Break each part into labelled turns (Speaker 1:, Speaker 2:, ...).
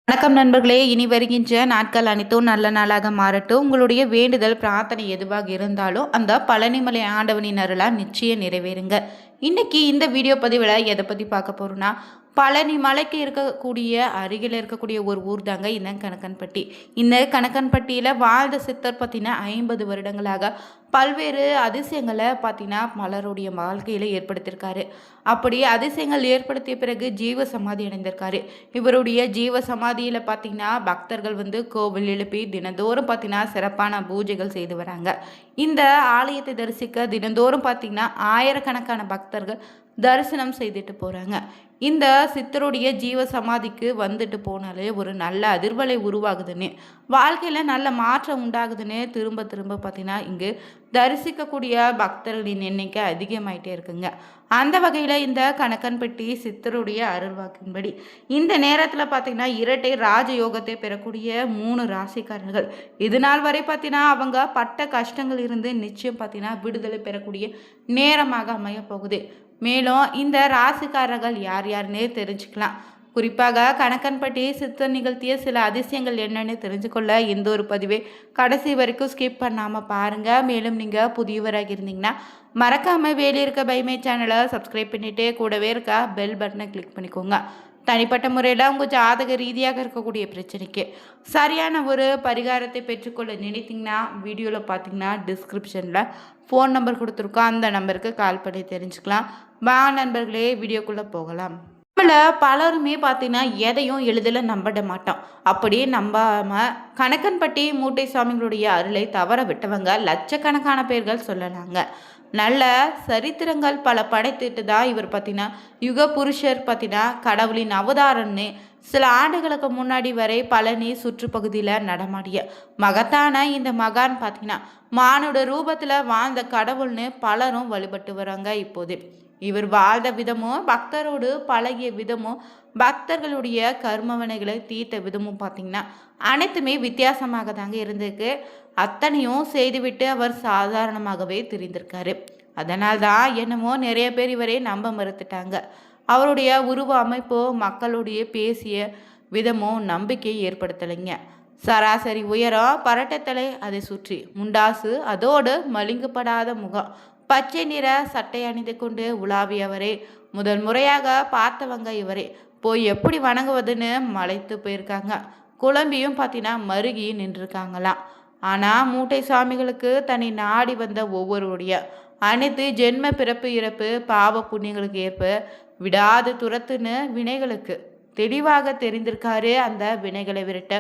Speaker 1: வணக்கம் நண்பர்களே, இனி வருகின்ற நாட்கள் அனைத்தும் நல்ல நாளாக மாறட்டும். உங்களுடைய வேண்டுதல் பிரார்த்தனை எதுவாக இருந்தாலும் அந்த பழனிமலை ஆண்டவனின் அருளால் நிச்சயம் நிறைவேறுங்க. இன்னைக்கு இந்த வீடியோ பதிவில் எதை பற்றி பார்க்க போகிறோன்னா, பழனி மலைக்கு இருக்கக்கூடிய அருகில் இருக்கக்கூடிய ஒரு ஊர் தாங்க இந்த கணக்கன்பட்டி. இந்த கணக்கன்பட்டியில் வாழ்ந்த சித்தர் பார்த்தீங்கன்னா 50 வருடங்களாக பல்வேறு அதிசயங்களை பார்த்தீங்கன்னா பலருடைய வாழ்க்கையில் ஏற்படுத்தியிருக்காரு. அப்படி அதிசயங்கள் ஏற்படுத்திய பிறகு ஜீவ சமாதி அடைந்திருக்காரு. இவருடைய ஜீவ சமாதியில் பார்த்தீங்கன்னா பக்தர்கள் கோவில் எழுப்பி தினந்தோறும் பார்த்தீங்கன்னா சிறப்பான பூஜைகள் செய்து வராங்க. இந்த ஆலயத்தை தரிசிக்க தினந்தோறும் பார்த்தீங்கன்னா ஆயிரக்கணக்கான பக்தர்கள் தரிசனம் செய்துட்டு போகிறாங்க. இந்த சித்தருடைய ஜீவ சமாதிக்கு வந்துட்டு போனாலே ஒரு நல்ல அதிர்வலை உருவாகுதுன்னு, வாழ்க்கையில் நல்ல மாற்றம் உண்டாகுதுன்னு திரும்ப திரும்ப பார்த்தீங்கன்னா இங்கு தரிசிக்கக்கூடிய பக்தர்களின் எண்ணிக்கை அதிகமாயிட்டே இருக்குங்க. அந்த வகையில் இந்த கணக்கன்பட்டி சித்தருடைய அருள்வாக்கின்படி இந்த நேரத்தில் பார்த்தீங்கன்னா இரட்டை ராஜயோகத்தை பெறக்கூடிய 3 ராசிக்காரர்கள் இது நாள் வரை பார்த்தீங்கன்னா அவங்க பட்ட கஷ்டங்கள் இருந்து நிச்சயம் பார்த்தீங்கன்னா விடுதலை பெறக்கூடிய நேரமாக அமைய போகுது. மேலும் இந்த ராசிக்காரர்கள் யார் யாருன்னே தெரிஞ்சுக்கலாம். குறிப்பாக கணக்கன்பட்டி சித்தர் நிகழ்த்திய சில அதிசயங்கள் என்னென்னு தெரிஞ்சுக்கொள்ள இந்த ஒரு பதிவை கடைசி வரைக்கும் ஸ்கிப் பண்ணாமல் பாருங்கள். மேலும் நீங்கள் புதியவராக இருந்தீங்கன்னா மறக்காமல் வேலி இருக்க பைமை சேனலை சப்ஸ்கிரைப் பண்ணிவிட்டு கூடவே இருக்க பெல் பட்டனை கிளிக் பண்ணிக்கோங்க. தனிப்பட்ட முறையில் உங்கள் ஜாதக ரீதியாக இருக்கக்கூடிய பிரச்சனைக்கு சரியான ஒரு பரிகாரத்தை பெற்றுக்கொள்ள நினைத்தீங்கன்னா வீடியோவில் பார்த்தீங்கன்னா டிஸ்கிரிப்ஷனில் ஃபோன் நம்பர் கொடுத்துருக்கோம். அந்த நம்பருக்கு கால் பண்ணி தெரிஞ்சுக்கலாம். நண்பர்களே, வீடியோக்குள்ளே போகலாம். நம்மள பலருமே பார்த்தீங்கன்னா எதையும் எளிதில் நம்பிட மாட்டோம். அப்படியே நம்பாமல் கணக்கன்பட்டி மூட்டை சுவாமிகளுடைய அருளை தவற விட்டவங்க லட்சக்கணக்கான பேர்கள் சொல்லலாங்க. நல்ல சரித்திரங்கள் பல படைத்துட்டு தான் இவர் பார்த்தீங்கன்னா யுக புருஷர் பார்த்தீங்கன்னா கடவுளின் அவதாரம்னு சில ஆண்டுகளுக்கு முன்னாடி வரை பழனி சுற்றுப்பகுதியில் நடமாடிய மகத்தான இந்த மகான் பார்த்தீங்கன்னா மானோட ரூபத்தில் வாழ்ந்த கடவுள்னு பலரும் வழிபட்டு வராங்க. இப்போது இவர் வாழ்ந்த விதமும் பக்தரோடு பழகிய விதமும் பக்தர்களுடைய கர்மவனைகளை தீர்த்த விதமும் பார்த்தீங்கன்னா அனைத்துமே வித்தியாசமாக தாங்க இருந்திருக்கு. அத்தனையும் செய்துவிட்டு அவர் சாதாரணமாகவே தெரிந்திருக்காரு. அதனால்தான் என்னமோ நிறைய பேர் இவரே நம்ப மறுத்துட்டாங்க. அவருடைய உருவ அமைப்போ மக்களுடைய பேசிய விதமும் நம்பிக்கையை ஏற்படுத்தலைங்க. சராசரி உயரம், பரட்டத்தலை, அதை சுற்றி முண்டாசு, அதோடு மலிங்கப்படாத முகம், பச்சை நிற சட்டை அணிந்து கொண்டு உலாவியவரே முதல் முறையாக பார்த்தவங்க இவரே போய் எப்படி வணங்குவதுன்னு மலைத்து போயிருக்காங்க. குழம்பியும் பார்த்தீங்கன்னா மருகி நின்றுருக்காங்களாம். ஆனால் மூட்டை சாமிகளுக்கு தன்னை நாடி வந்த ஒவ்வொருடைய அனைத்து ஜென்ம பிறப்பு இறப்பு பாவ புண்ணியங்களுக்கு ஏற்ப விடாது துரத்துன்னு வினைகளுக்கு தெளிவாக தெரிந்திருக்காரு. அந்த வினைகளை விரட்ட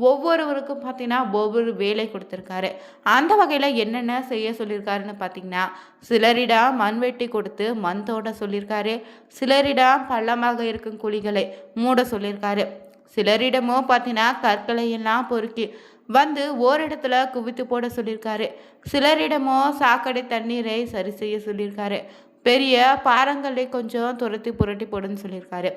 Speaker 1: ஒவ்வொருவருக்கும் பார்த்தீங்கன்னா ஒவ்வொரு வேலை கொடுத்துருக்காரு. அந்த வகையில் என்னென்ன செய்ய சொல்லியிருக்காருன்னு பார்த்தீங்கன்னா, சிலரிடம் மண் வெட்டி கொடுத்து மண் தோண்ட சொல்லியிருக்காரு. சிலரிடம் பள்ளமாக இருக்கும் குழிகளை மூட சொல்லியிருக்காரு. சிலரிடமோ பார்த்தீங்கன்னா கற்களை எல்லாம் பொறுக்கி ஓரிடத்துல குவித்து போட சொல்லியிருக்காரு. சிலரிடமோ சாக்கடை தண்ணீரை சரி செய்ய சொல்லியிருக்காரு. பெரிய பாறங்களை கொஞ்சம் துரத்தி புரட்டி போடுன்னு சொல்லியிருக்காரு.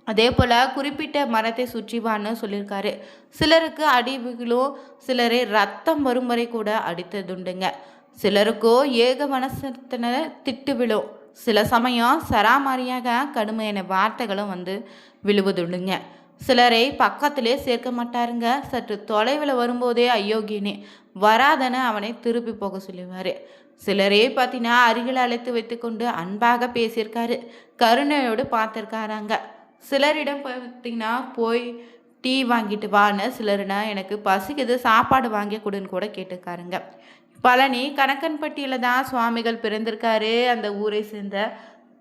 Speaker 1: அதே போல் குறிப்பிட்ட மரத்தை சுற்றிவான்னு சொல்லியிருக்காரு. சிலருக்கு அடிவுகளும் சிலரை ரத்தம் வரும் வரை கூட அடித்ததுண்டுங்க. சிலருக்கோ ஏக மனசத்தின திட்டு விழும். சில சமயம் சராமாரியாக கடுமையான வார்த்தைகளும் விழுவதுண்டுங்க. சிலரை பக்கத்திலே சேர்க்க மாட்டாருங்க. சற்று தொலைவில் வரும்போதே அயோக்கியனே வராதன அவனை திருப்பி போக சொல்லுவார். சிலரே பார்த்தீங்கன்னா அருகில் அழைத்து வைத்துக்கொண்டு அன்பாக பேசியிருக்காரு. கருணையோடு பார்த்துருக்காராங்க. சிலரிடம் பார்த்தீங்கன்னா போய் டீ வாங்கிட்டு வான்னு, சிலருனா எனக்கு பசிக்குது சாப்பாடு வாங்கி கொடுன்னு கூட கேட்டுக்காருங்க. பழனி கணக்கன்பட்டியில் தான் சுவாமிகள் பிறந்திருக்காரு. அந்த ஊரை சேர்ந்த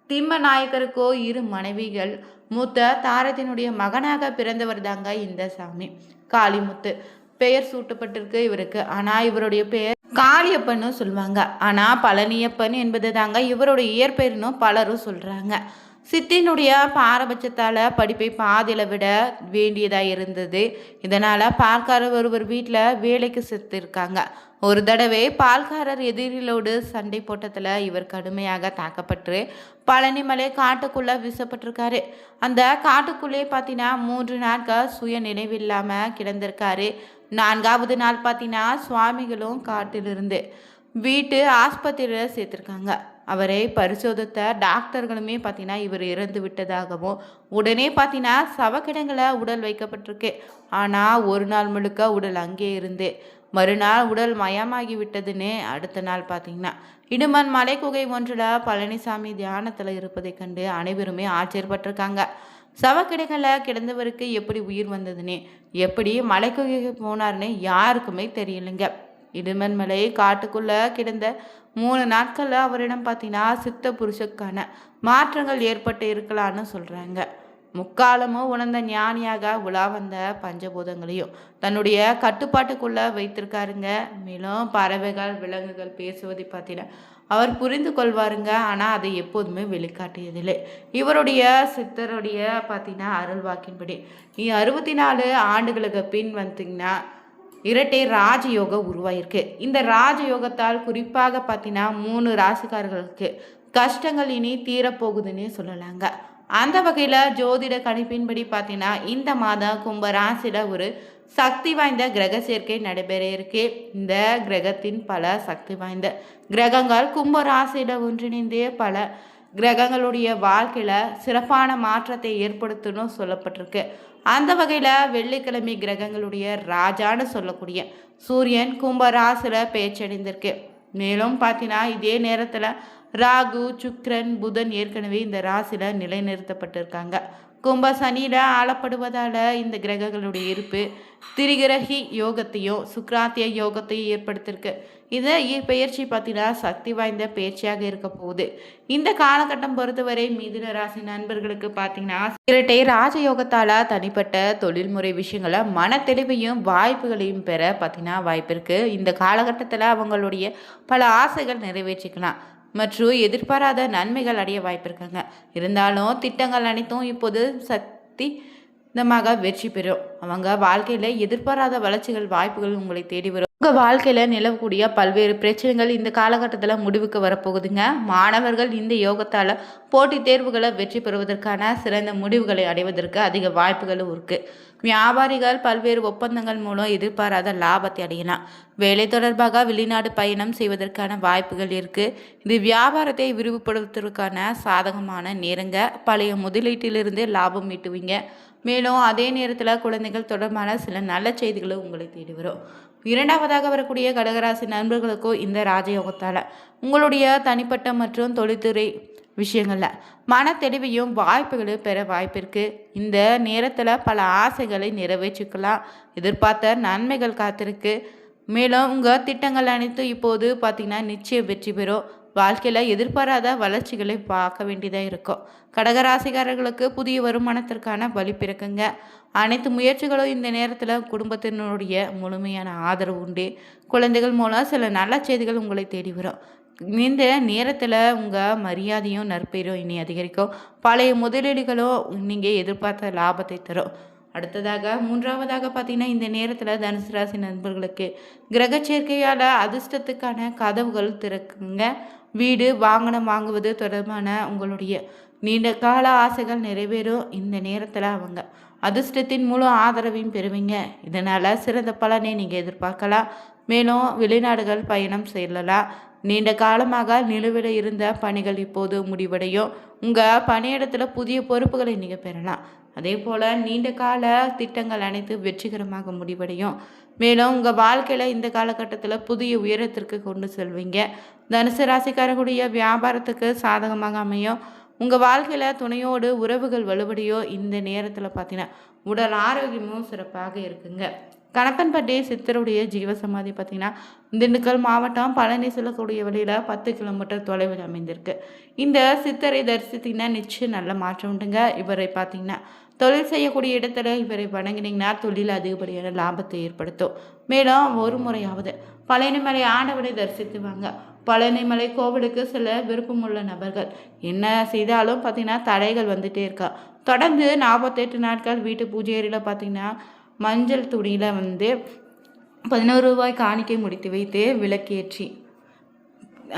Speaker 1: திம்ம நாயக்கருக்கோ 2 மனைவிகள். மூத்த தாரத்தினுடைய மகனாக பிறந்தவர் தாங்க இந்த சாமி. காளிமுத்து பெயர் சூட்டப்பட்டிருக்கு இவருக்கு. ஆனால் இவருடைய பெயர் காளியப்பன்னு சொல்லுவாங்க. ஆனால் பழனியப்பன் என்பது தாங்க இவருடைய இயற்பெயர்னு பலரும் சொல்கிறாங்க. சித்தினுடைய பாரபட்சத்தால் படிப்பை பாதியில் விட வேண்டியதாக இருந்தது. இதனால் பால்காரர் ஒருவர் வீட்டில் வேலைக்கு செத்துருக்காங்க. ஒரு தடவை பால்காரர் எதிரிலோடு சண்டை போட்டதில் இவர் கடுமையாக தாக்கப்பட்டு பழனிமலை காட்டுக்குள்ளே வீசப்பட்டிருக்காரு. அந்த காட்டுக்குள்ளே பார்த்தீங்கன்னா 3 நாட்கள் சுய நினைவில்லாமல் கிடந்திருக்காரு. 4வது நாள் பார்த்தீங்கன்னா சுவாமிகளும் காட்டிலிருந்து வீட்டு ஆஸ்பத்திரியில் சேர்த்துருக்காங்க. அவரை பரிசோதித்த டாக்டர்களுமே பார்த்தீங்கன்னா இவர் இறந்து விட்டதாகவும் உடனே பார்த்தீங்கன்னா சவக்கிடங்களை உடல் வைக்கப்பட்டிருக்கு. ஆனால் ஒரு நாள் முழுக்க உடல் அங்கே இருந்து மறுநாள் உடல் மயமாகி விட்டதுன்னு அடுத்த நாள் பார்த்தீங்கன்னா இடுமன் மலை குகை ஒன்றில் பழனிசாமி தியானத்தில் இருப்பதை கண்டு அனைவருமே ஆச்சரியப்பட்டிருக்காங்க. சவக்கிடங்களில் கிடந்தவருக்கு எப்படி உயிர் வந்ததுன்னு எப்படி மலை குகைக்கு போனார்னு யாருக்குமே தெரியலைங்க. இடுமன் மலை காட்டுக்குள்ள கிடந்த 3 நாட்களில் அவரிடம் பார்த்தீங்கன்னா சித்த புருஷக்கான மாற்றங்கள் ஏற்பட்டு இருக்கலான்னு சொல்கிறாங்க. முக்காலமும் உணர்ந்த ஞானியாக உலா வந்த பஞ்சபூதங்களையும் தன்னுடைய கட்டுப்பாட்டுக்குள்ள வைத்திருக்காருங்க. மேலும் பறவைகள் விலங்குகள் பேசுவதை பார்த்தீங்கன்னா அவர் புரிந்து கொள்வாருங்க. ஆனால் அதை எப்போதுமே வெளிக்காட்டியதில்லை. இவருடைய சித்தருடைய பார்த்தீங்கன்னா அருள் வாக்கின்படி 64 ஆண்டுகளுக்கு பின் வந்தீங்கன்னா இரட்டை ராஜயோகம் உருவாயிருக்கு. இந்த ராஜயோகத்தால் குறிப்பாக பார்த்தீங்கன்னா 3 ராசிக்காரர்களுக்கு கஷ்டங்கள் இனி தீரப்போகுதுன்னு சொல்லலாங்க. அந்த வகையில் ஜோதிட கணிப்பின்படி பார்த்தீங்கன்னா இந்த மாதம் கும்ப ராசியில் ஒரு சக்தி வாய்ந்த கிரக சேர்க்கை நடைபெற இருக்கு. இந்த கிரகத்தின் பல சக்தி வாய்ந்த கிரகங்கள் கும்ப ராசியில் ஒன்றிணைந்து பல கிரகங்களுடைய வாழ்க்கையில் சிறப்பான மாற்றத்தை ஏற்படுத்தணும் சொல்லப்பட்டிருக்கு. அந்த வகையில் வெள்ளிக்கிழமை கிரகங்களுடைய ராஜான்னு சொல்லக்கூடிய சூரியன் கும்ப ராசியில் பேச்சடைந்திருக்கு. மேலும் பார்த்தீங்கன்னா இதே நேரத்தில் ராகு சுக்கிரன் புதன் ஏற்கனவே இந்த ராசியில் நிலைநிறுத்தப்பட்டிருக்காங்க. கும்ப சனியில் ஆளப்படுவதால் இந்த கிரகங்களுடைய இருப்பு திரிகிரகி யோகத்தையும் சுக்ராத்திய யோகத்தையும் ஏற்படுத்தியிருக்கு. இதை பெயர்ச்சி பார்த்தீங்கன்னா சக்தி வாய்ந்த பயிற்சியாக இருக்க போகுது. இந்த காலகட்டம் பொறுத்தவரை மிதுன ராசி நண்பர்களுக்கு பார்த்தீங்கன்னா இரட்டை ராஜயோகத்தால் தனிப்பட்ட தொழில்முறை விஷயங்களை மன தெளிவையும் வாய்ப்புகளையும் பெற பார்த்தீங்கன்னா வாய்ப்பு இருக்குது. இந்த காலகட்டத்தில் அவங்களுடைய பல ஆசைகள் நிறைவேற்றிக்கலாம் மற்றும் எதிர்பாராத நன்மைகள் அடைய வாய்ப்பு இருக்காங்க. இருந்தாலும் திட்டங்கள் அனைத்தும் இப்போது சக்திதமாக வெற்றி பெறும். அவங்க வாழ்க்கையில் எதிர்பாராத வளர்ச்சிகள் வாய்ப்புகள் உங்களை தேடி வரும். உங்கள் வாழ்க்கையில் நிலவக்கூடிய பல்வேறு பிரச்சனைகள் இந்த காலகட்டத்தில் முடிவுக்கு வரப்போகுதுங்க. மாணவர்கள் இந்த யோகத்தால் போட்டித் தேர்வுகளை வெற்றி பெறுவதற்கான சிறந்த முடிவுகளை அடைவதற்கு அதிக வாய்ப்புகளும் இருக்குது. வியாபாரிகள் பல்வேறு ஒப்பந்தங்கள் மூலம் எதிர்பாராத லாபத்தை அடையலாம். வேலை தொடர்பாக வெளிநாடு பயணம் செய்வதற்கான வாய்ப்புகள் இருக்குது. இது வியாபாரத்தை விரிவுபடுத்துவதற்கான சாதகமான நேரங்க. பழைய முதலீட்டிலிருந்து லாபம் ஈட்டுவீங்க. மேலும் அதே நேரத்தில் குழந்தைகள் தொடர்பான சில நல்ல செய்திகளும் உங்களை தேடி வரும். இரண்டாவதாக வரக்கூடிய கடகராசி நண்பர்களுக்கும் இந்த ராஜயோகத்தால் உங்களுடைய தனிப்பட்ட மற்றும் தொழில்துறை விஷயங்களில் மன தெளிவையும் வாய்ப்புகளும் பெற வாய்ப்பிருக்கு. இந்த நேரத்தில் பல ஆசைகளை நிறைவேற்றிக்கலாம். எதிர்பார்த்த நன்மைகள் காத்திருக்கு. மேலும் உங்கள் திட்டங்கள் அனைத்தும் இப்போது பார்த்திங்கன்னா நிச்சயம் வெற்றி பெறும். வாழ்க்கையில் எதிர்பாராத வளர்ச்சிகளை பார்க்க வேண்டியதாக இருக்கும். கடகராசிக்காரர்களுக்கு புதிய வருமானத்திற்கான வழி பிறக்குங்க. அனைத்து முயற்சிகளும் இந்த நேரத்தில் குடும்பத்தினுடைய முழுமையான ஆதரவு உண்டு. குழந்தைகள் மூலம் சில நல்ல செய்திகள் உங்களை தேடி வரும். இந்த நேரத்தில் உங்கள் மரியாதையும் நற்பெயரும் இனி அதிகரிக்கும். பழைய முதலீடுகளும் நீங்கள் எதிர்பார்த்த லாபத்தை தரும். அடுத்ததாக மூன்றாவதாக பார்த்தீங்கன்னா இந்த நேரத்தில் தனுசு ராசி நண்பர்களுக்கு கிரக சேர்க்கையால் அதிர்ஷ்டத்துக்கான கதவுகள் திறக்குங்க. வீடு வாகனம் வாங்குவது தொடர்பான உங்களுடைய நீண்ட கால ஆசைகள் நிறைவேறும். இந்த நேரத்தில் அவங்க அதிர்ஷ்டத்தின் முழு ஆதரவையும் பெறுவீங்க. இதனால் சிறந்த பலனை நீங்கள் எதிர்பார்க்கலாம். மேலும் வெளிநாடுகள் பயணம் செல்லலாம். நீண்ட காலமாக நிலுவையில் இருந்த பணிகள் இப்போது முடிவடையும். உங்கள் பணியிடத்தில் புதிய பொறுப்புகளை நீங்கள் பெறலாம். அதே போல் நீண்ட கால திட்டங்கள் அனைத்து வெற்றிகரமாக முடிவடையும். மேலும் உங்கள் வாழ்க்கையில் இந்த காலகட்டத்தில் புதிய உயரத்திற்கு கொண்டு செல்வீங்க. தனுசு ராசிக்காரர்களுடைய வியாபாரத்துக்கு சாதகமாக அமையும். உங்கள் வாழ்க்கையில் துணையோடு உறவுகள் வலுவடையோ. இந்த நேரத்தில் பார்த்தீங்கன்னா உடல் ஆரோக்கியமும் சிறப்பாக இருக்குங்க. கணப்பன்பட்டி சித்தருடைய ஜீவசமாதி பார்த்தீங்கன்னா திண்டுக்கல் மாவட்டம் பழனி செல்லக்கூடிய வழியில் 10 கிலோமீட்டர் தொலைவில் அமைந்திருக்கு. இந்த சித்தரை தரிசித்தீங்கன்னா நிச்சயம் நல்ல மாற்றம் உண்டுங்க. இவரை பார்த்தீங்கன்னா தொழில் செய்யக்கூடிய இடத்துல இவரை வணங்கினீங்கன்னா தொழில் அதிகப்படியான லாபத்தை ஏற்படுத்தும். மேலும் ஒரு முறையாவது பழனிமலை ஆண்டவரை தரிசித்து வாங்க. பழனிமலை கோவிலுக்கு சில விருப்பமுள்ள நபர்கள் என்ன செய்தாலும் பார்த்தீங்கன்னா தடைகள் வந்துகிட்டே இருக்கா. தொடர்ந்து 48 நாட்கள் வீட்டு பூஜை அறையில் பார்த்தீங்கன்னா மஞ்சள் துணியில் 11 ரூபாய் காணிக்கை முடித்து வைத்து விளக்கேற்றி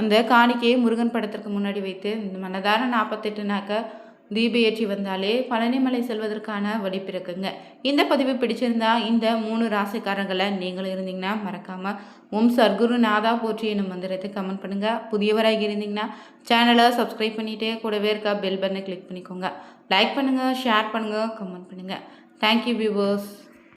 Speaker 1: அந்த காணிக்கையை முருகன் படத்திற்கு முன்னாடி வைத்து இந்த மனதார 48 நாட்கள் தீப ஏற்றி வந்தாலே பழனிமலை செல்வதற்கான வழி பிறக்குங்க. இந்த பதிவு பிடிச்சிருந்தா இந்த 3 ராசிக்காரங்களை நீங்களும் இருந்தீங்கன்னா மறக்காம ஓம் சர்க்குரு நாதா போற்றி என்னும் மந்திரத்தை கமெண்ட் பண்ணுங்க. புதியவராக இருந்தீங்கன்னா சேனலை சப்ஸ்கிரைப் பண்ணிட்டு கூடவே இருக்க பெல் பட்டனை கிளிக் பண்ணிக்கோங்க. லைக் பண்ணுங்க, ஷேர் பண்ணுங்க, கமெண்ட் பண்ணுங்க. Thank you viewers.